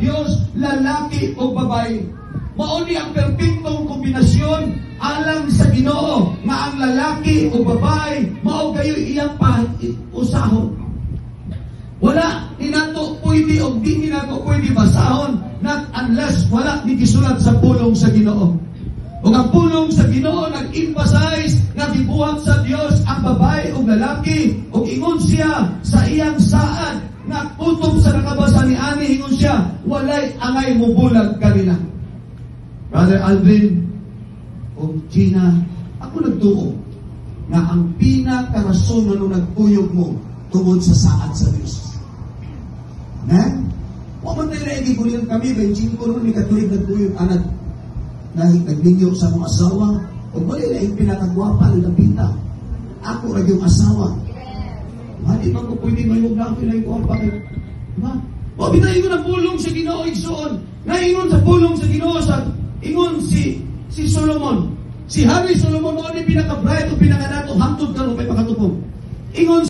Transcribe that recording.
Dios lalaki o babae. Mao ni ang perpektong kombinasyon alang sa Ginoo nga ang lalaki o babae mao gayo iyang usahon. Wala ni nato pwede o di ni nato pwede basahon not unless wala ni gisulat sa pulong sa Ginoo. O ang pulong sa Ginoo nag-emphasize nga gibuhat sa Dios ang babae o lalaki o ingon siya sa iyang saad nga kutob sa nakabasa ni ani ingon siya walay angay mubulag kanila. Brother Alvin o Gina, ako nagtuo nga ang pinakarason na nung nagpuyog mo tungod sa saad sa Diyos. Amen? Huwag man tayo naigigulihan kami, 25 ko naman may katulig nagpuyog anak nagninyo sa mga asawa o bali na yung pinakagwapa ng lapita. Ako rin yung asawa. Di ba ko pwede mayong lang pinagwapa kayo? Diba? O binayin ko na pulong sa Ginoo igsoon. Naingon sa pulong sa Ginoo sa ingon si Solomon. Si Hari Solomon o ni pinaka-bright o pinaka-nato hangtod ka may pakatupong. Ingon